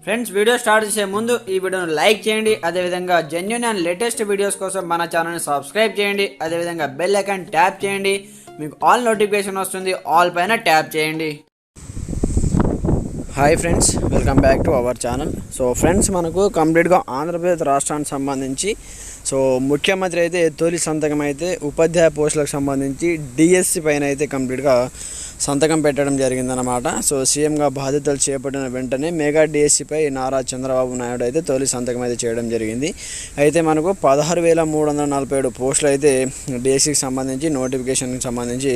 Friends, video start చేసే ముందు ఈ వీడియోను లైక్ చేయండి. అదేవిధంగా జెన్యూన్ అండ్ లేటెస్ట్ వీడియోస్ కోసం మన ఛానల్ని సబ్స్క్రైబ్ చేయండి. అదేవిధంగా బెల్ ఐకాన్ ట్యాప్ చేయండి. మీకు ఆల్ నోటిఫికేషన్ వస్తుంది. ఆల్ పైన ట్యాప్ చేయండి. Hi friends, welcome back to our channel. So friends, మనకు కంప్లీట్గా ఆంధ్రప్రదేశ్ రాష్ట్రానికి సంబంధించి ముఖ్యమంత్రి అయితే తొలి సంతకం అయితే ఉపాధ్యాయ పోస్టులకు సంబంధించి డిఎస్సి పైన అయితే కంప్లీట్గా సంతకం పెట్టడం జరిగిందనమాట. సీఎంగా బాధ్యతలు చేపట్టిన వెంటనే మెగా డిఎస్సిపై నారా చంద్రబాబు నాయుడు అయితే తొలి సంతకం అయితే చేయడం జరిగింది. అయితే మనకు 16,347 పోస్టులు అయితే డిఎస్సికి సంబంధించి నోటిఫికేషన్కి సంబంధించి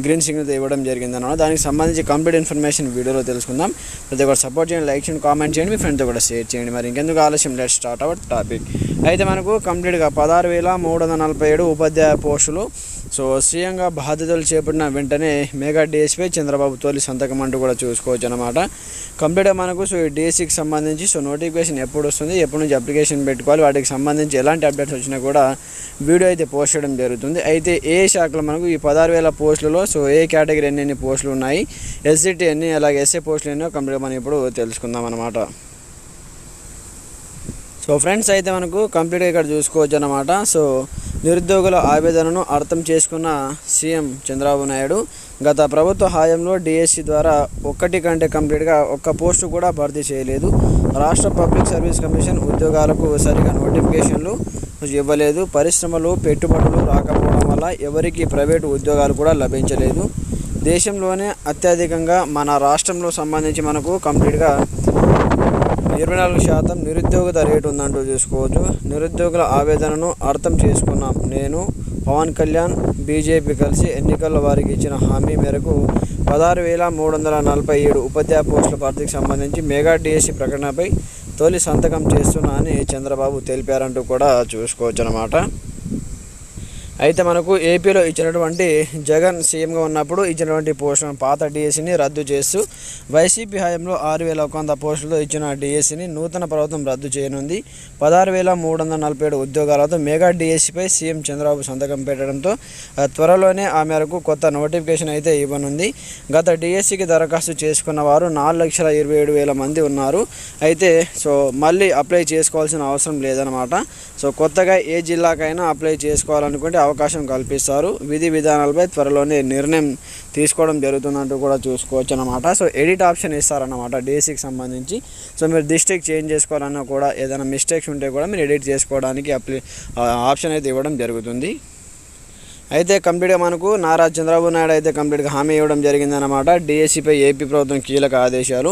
గ్రీన్ సిగ్నల్ ఇవ్వడం జరిగిందన్నమాట. దానికి సంబంధించి కంప్లీట్ ఇన్ఫర్మేషన్ వీడియోలో తెలుసుకుందాం. ప్రతి ఒక్కరు సపోర్ట్ చేయండి, లైక్ చేయండి, కామెంట్ చేయండి, మీ ఫ్రెండ్తో కూడా షేర్ చేయండి. మరి ఇంకెందుకు ఆలస్యం, లెట్ స్టార్ట్ అవర్ టాపిక్. అయితే మనకు కంప్లీట్గా 16,347 ఉపాధ్యాయ పోస్టులు సీఎంగా బాధ్యతలు చేపట్టిన వెంటనే మెగా డిఎస్సిపై చంద్రబాబు తొలి సంతకం అంటూ కూడా చూసుకోవచ్చు అనమాట. కంప్లీట్గా మనకు డిఎస్సికి సంబంధించి నోటిఫికేషన్ ఎప్పుడు వస్తుంది, ఎప్పటి నుంచి అప్లికేషన్ పెట్టుకోవాలి, వాటికి సంబంధించి ఎలాంటి అప్డేట్స్ వచ్చినా కూడా వీడియో అయితే పోస్ట్ చేయడం జరుగుతుంది. అయితే ఏ శాఖలో మనకు ఈ 16,000 పోస్టులలో ఏ కేటగిరీ ఎన్ని పోస్టులు ఉన్నాయి, ఎస్సిటీ ఎన్ని, అలాగే ఎస్ఏ పోస్టులు ఎన్నో కంప్లీట్గా మనం ఇప్పుడు తెలుసుకుందాం అనమాట. ఫ్రెండ్స్, అయితే మనకు కంప్లీట్గా ఇక్కడ చూసుకోవచ్చు అన్నమాట. నిరుద్యోగుల ఆవేదనను అర్థం చేసుకున్న సీఎం చంద్రబాబు నాయుడు గత ప్రభుత్వ హయాంలో డిఎస్సి ద్వారా ఒక్కటి కంటే కంప్లీట్గా ఒక్క పోస్టు కూడా భర్తీ చేయలేదు. రాష్ట్ర పబ్లిక్ సర్వీస్ కమిషన్ ఉద్యోగాలకు సరిగా నోటిఫికేషన్లు ఇవ్వలేదు. పరిశ్రమలు, పెట్టుబడులు రాకపోవడం వల్ల ఎవరికి ప్రైవేటు ఉద్యోగాలు కూడా లభించలేదు. దేశంలోనే అత్యధికంగా మన రాష్ట్రంలో సంబంధించి మనకు కంప్లీట్గా 24% నిరుద్యోగత రేటు ఉందంటూ చూసుకోవచ్చు. నిరుద్యోగుల ఆవేదనను అర్థం చేసుకున్నాం. నేను, పవన్ కళ్యాణ్, బీజేపీ కలిసి ఎన్నికల్లో వారికి ఇచ్చిన హామీ మేరకు 16,347 ఉపాధ్యాయ పోస్టుల భర్తీకి సంబంధించి మెగా డిఎస్సి ప్రకటనపై తొలి సంతకం చేస్తున్నా అని చంద్రబాబు తెలిపారంటూ కూడా చూసుకోవచ్చు అన్నమాట. అయితే మనకు ఏపీలో ఇచ్చినటువంటి జగన్ సీఎంగా ఉన్నప్పుడు ఇచ్చినటువంటి పోస్టులను పాత డిఎస్సిని రద్దు చేస్తూ వైసీపీ హయాంలో 6,100 పోస్టులతో ఇచ్చిన డిఎస్సిని నూతన ప్రభుత్వం రద్దు చేయనుంది. 16,347 ఉద్యోగాలతో మెగా డిఎస్సిపై సీఎం చంద్రబాబు సంతకం పెట్టడంతో త్వరలోనే ఆ మేరకు కొత్త నోటిఫికేషన్ అయితే ఇవ్వనుంది. గత డిఎస్సికి దరఖాస్తు చేసుకున్న వారు 4,27,000 మంది ఉన్నారు. అయితే మళ్ళీ అప్లై చేసుకోవాల్సిన అవసరం లేదనమాట. కొత్తగా ఏ జిల్లాకైనా అప్లై చేసుకోవాలనుకుంటే అవకాశం కల్పిస్తారు. విధి విధానాలపై త్వరలోనే నిర్ణయం తీసుకోవడం జరుగుతుందంటూ కూడా చూసుకోవచ్చు అన్నమాట. ఎడిట్ ఆప్షన్ ఇస్తారన్నమాట డిఎస్సికి సంబంధించి. మీరు డిస్ట్రిక్ట్ చేంజ్ చేసుకోవాలన్నా కూడా ఏదైనా మిస్టేక్స్ ఉంటే కూడా మీరు ఎడిట్ చేసుకోవడానికి ఆప్షన్ అయితే ఇవ్వడం జరుగుతుంది. అయితే కంప్లీట్గా మనకు నారా చంద్రబాబు నాయుడు అయితే కంప్లీట్గా హామీ ఇవ్వడం జరిగిందన్నమాట. డిఎస్సిపై ఏపీ ప్రభుత్వం కీలక ఆదేశాలు.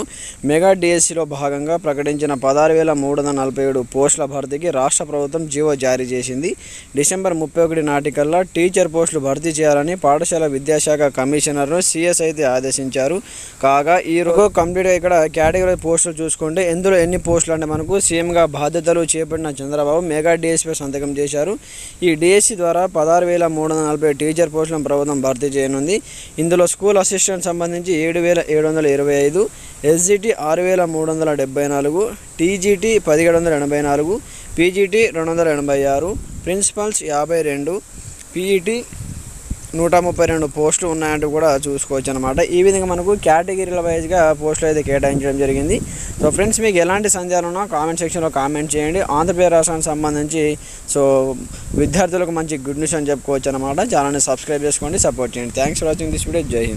మెగా డిఎస్సిలో భాగంగా ప్రకటించిన 16,347 పోస్టుల భర్తీకి రాష్ట్ర ప్రభుత్వం జీవో జారీ చేసింది. డిసెంబర్ 31 నాటికల్లా టీచర్ పోస్టులు భర్తీ చేయాలని పాఠశాల విద్యాశాఖ కమిషనర్ను సిఎస్ అయితే ఆదేశించారు. కాగా ఈరోజు కంప్లీట్గా ఇక్కడ కేటగిరీ పోస్టులు చూసుకుంటే ఇందులో ఎన్ని పోస్టులు అంటే మనకు సీఎంగా బాధ్యతలు చేపట్టిన చంద్రబాబు మెగా డిఎస్సిపై సంతకం చేశారు. ఈ డిఎస్సి ద్వారా 16,340 టీచర్ పోస్టులను ప్రభుత్వం భర్తీ చేయనుంది. ఇందులో స్కూల్ అసిస్టెంట్ సంబంధించి 7,725, SGT 6,374, TGT 1,784, PGT 286, principals 52, PET 132 పోస్టులు ఉన్నాయంటూ కూడా చూసుకోవచ్చు అనమాట. ఈ విధంగా మనకు కేటగిరీల వైజ్గా పోస్టులు అయితే కేటాయించడం జరిగింది. ఫ్రెండ్స్, మీకు ఎలాంటి సందేహాలు ఉన్నా కామెంట్ సెక్షన్లో కామెంట్ చేయండి. ఆంధ్రప్రదేశ్ రాష్ట్రానికి సంబంధించి విద్యార్థులకు మంచి గుడ్ న్యూస్ అని చెప్పుకోవచ్చు అనమాట. ఛానల్ని సబ్స్క్రైబ్ చేసుకోండి, సపోర్ట్ చేయండి. Thanks for watching this video. జై హింద్.